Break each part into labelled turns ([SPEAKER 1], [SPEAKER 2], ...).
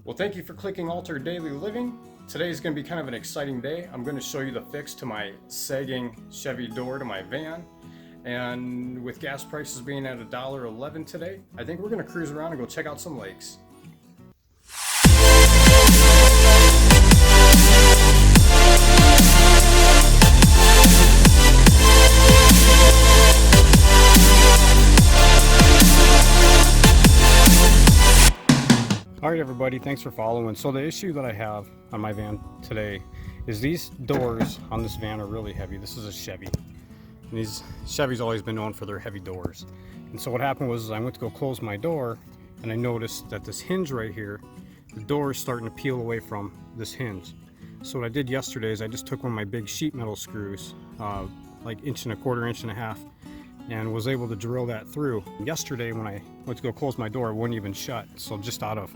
[SPEAKER 1] Well, thank you for clicking Alter Daily Living. Today is going to be kind of an exciting day. I'm going to show you the fix to my sagging Chevy door to my van. And with gas prices being at $1.11 today, I think we're going to cruise around and go check out some lakes. Alright everybody, thanks for following. So the issue that I have on my van today is these doors on this van are really heavy. This is a Chevy. And these Chevys always been known for their heavy doors. And so what happened was I went to go close my door and I noticed that this hinge right here, the door is starting to peel away from this hinge. So what I did yesterday is I just took one of my big sheet metal screws, like 1.25 inches, and was able to drill that through. Yesterday when I went to go close my door, it wouldn't even shut. So just out of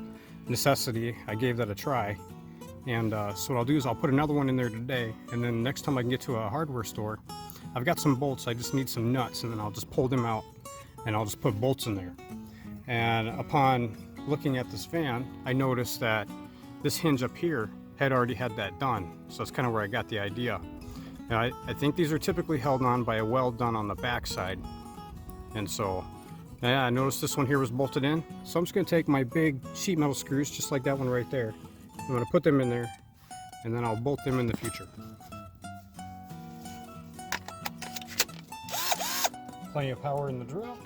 [SPEAKER 1] necessity, I gave that a try. And so what I'll do is I'll put another one in there today, and then next time I can get to a hardware store, I've got some bolts. I just need some nuts, and then I'll just pull them out and I'll just put bolts in there. And upon looking at this van, I noticed that this hinge up here had already had that done. So that's kind of where I got the idea. Now, I think these are typically held on by a weld done on the back side. And so, yeah, I noticed this one here was bolted in. So I'm just going to take my big sheet metal screws, just like that one right there. I'm going to put them in there, and then I'll bolt them in the future. Plenty of power in the drill.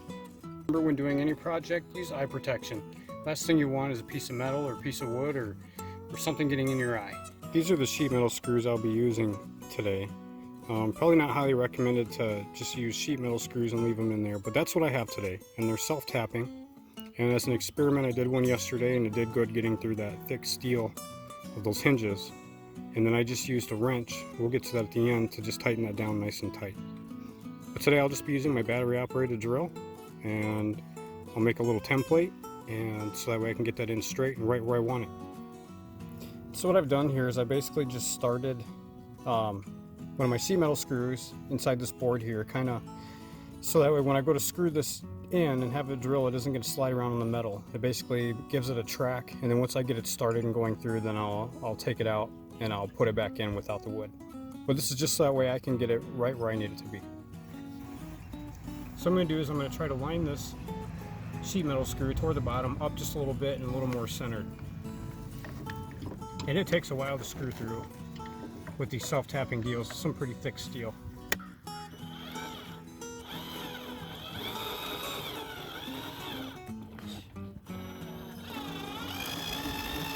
[SPEAKER 1] Remember, when doing any project, use eye protection. Last thing you want is a piece of metal or a piece of wood or something getting in your eye. These are the sheet metal screws I'll be using today. Probably not highly recommended to just use sheet metal screws and leave them in there, but that's what I have today. And they're self-tapping. And as an experiment, I did one yesterday and it did good getting through that thick steel of those hinges. And then I just used a wrench, we'll get to that at the end, to just tighten that down nice and tight. But today I'll just be using my battery operated drill, and I'll make a little template, and so that way I can get that in straight and right where I want it. So what I've done here is I basically just started one of my sheet metal screws inside this board here, kind of so that way when I go to screw this in and have it drill, it isn't going to slide around on the metal. It basically gives it a track, and then once I get it started and going through, then I'll take it out and I'll put it back in without the wood. But this is just so that way I can get it right where I need it to be. So what I'm going to do is I'm going to try to line this sheet metal screw toward the bottom up just a little bit and a little more centered. And it takes a while to screw through with these self-tapping deals. Some pretty thick steel.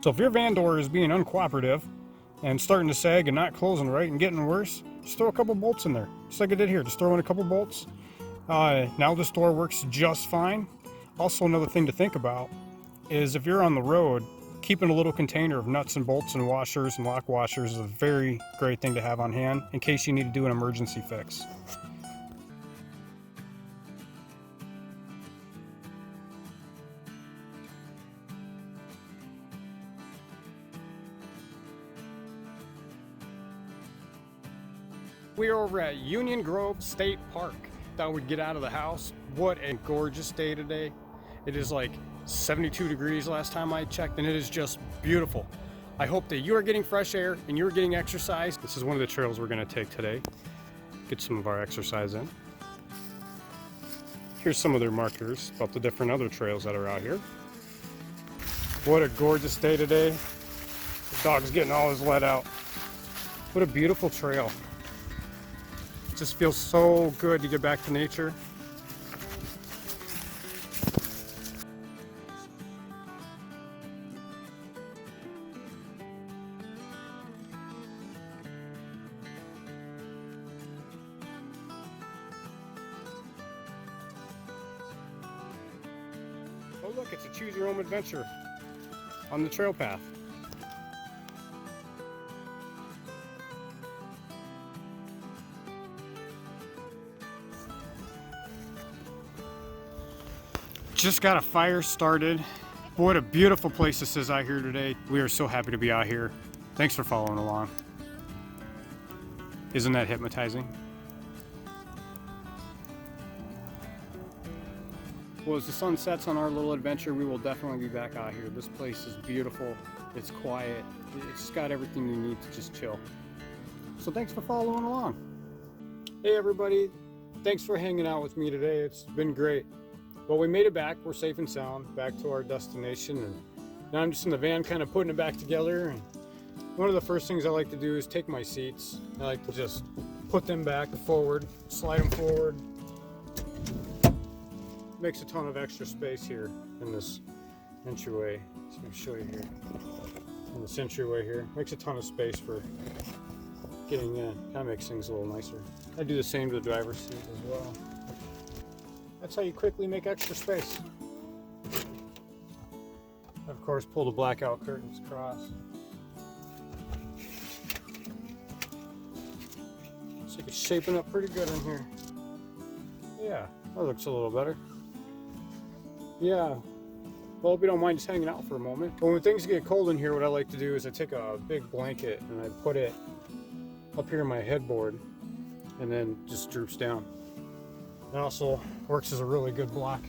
[SPEAKER 1] So if your van door is being uncooperative and starting to sag and not closing right and getting worse, just throw a couple bolts in there, just like I did here. Just throw in a couple bolts. Now this door works just fine. Also, another thing to think about is if you're on the road, keeping a little container of nuts and bolts and washers and lock washers is a very great thing to have on hand in case you need to do an emergency fix. We are over at Union Grove State Park. Thought we'd get out of the house. What a gorgeous day today. It is like 72 degrees last time I checked, and it is just beautiful. I hope that you are getting fresh air and you're getting exercise. This is one of the trails we're going to take today. Get some of our exercise in. Here's some of their markers about the different other trails that are out here. What a gorgeous day today. The dog's getting all his lead out. What a beautiful trail. It just feels so good to get back to nature. Oh look, it's a choose your own adventure on the trail path. Just got a fire started. Boy, what a beautiful place this is out here today. We are so happy to be out here. Thanks for following along. Isn't that hypnotizing? Well, as the sun sets on our little adventure, we will definitely be back out here. This place is beautiful, it's quiet, it's got everything you need to just chill. So thanks for following along. Hey everybody, thanks for hanging out with me today. It's been great. Well, we made it back. We're safe and sound back to our destination, and now I'm just in the van kind of putting it back together. And one of the first things I like to do is take my seats. I like to just put them back forward, slide them forward. Makes a ton of extra space here in this entryway. So let me show you here. In this entryway here, makes a ton of space for getting in. Kind of makes things a little nicer. I do the same to the driver's seat as well. That's how you quickly make extra space. Of course, pull the blackout curtains across. Looks like it's shaping up pretty good in here. Yeah, that looks a little better. Yeah, well, if you don't mind just hanging out for a moment. But when things get cold in here, what I like to do is I take a big blanket and I put it up here in my headboard, and then just droops down. It also works as a really good block.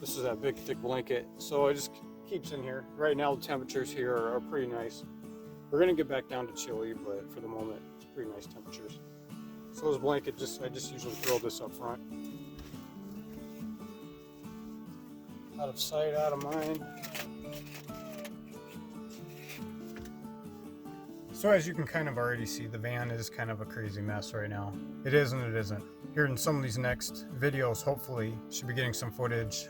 [SPEAKER 1] This is that big thick blanket, so it just keeps in here. Right now the temperatures here are pretty nice. We're gonna get back down to chilly, but for the moment it's pretty nice temperatures. So this blanket, I just usually throw this up front. Out of sight, out of mind. So as you can kind of already see, the van is kind of a crazy mess right now. It is and it isn't. Here in some of these next videos, hopefully, should be getting some footage.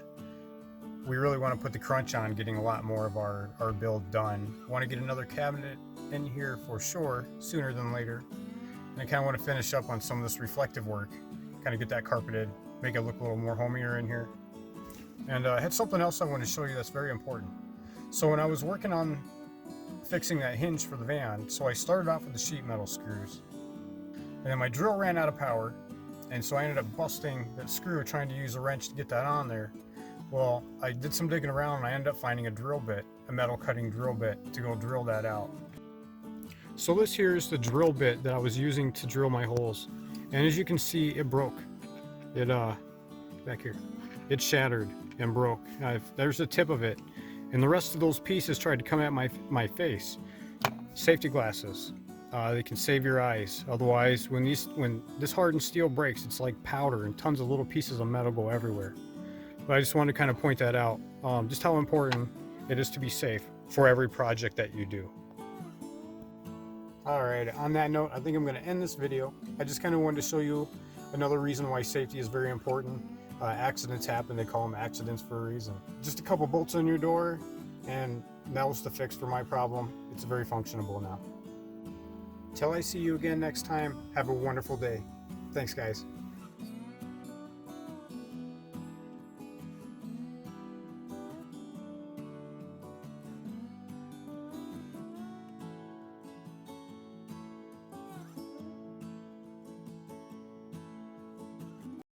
[SPEAKER 1] We really want to put the crunch on getting a lot more of our build done. Want to get another cabinet in here for sure, sooner than later. And I kind of want to finish up on some of this reflective work, kind of get that carpeted, make it look a little more homier in here. And I had something else I want to show you that's very important. So when I was working on fixing that hinge for the van, so I started off with the sheet metal screws. And then my drill ran out of power, and so I ended up busting that screw trying to use a wrench to get that on there. Well, I did some digging around and I ended up finding a drill bit, a metal cutting drill bit, to go drill that out. So this here is the drill bit that I was using to drill my holes. And as you can see, it broke. It, back here, it shattered and broke. There's the tip of it. And the rest of those pieces tried to come at my face. Safety glasses. They can save your eyes. Otherwise, when this hardened steel breaks, it's like powder and tons of little pieces of metal go everywhere. But I just wanted to kind of point that out, just how important it is to be safe for every project that you do. Alright, on that note, I think I'm going to end this video. I just kind of wanted to show you another reason why safety is very important. Accidents happen, they call them accidents for a reason. Just a couple bolts on your door, and that was the fix for my problem. It's very functionable now. Till I see you again next time, have a wonderful day. Thanks, guys.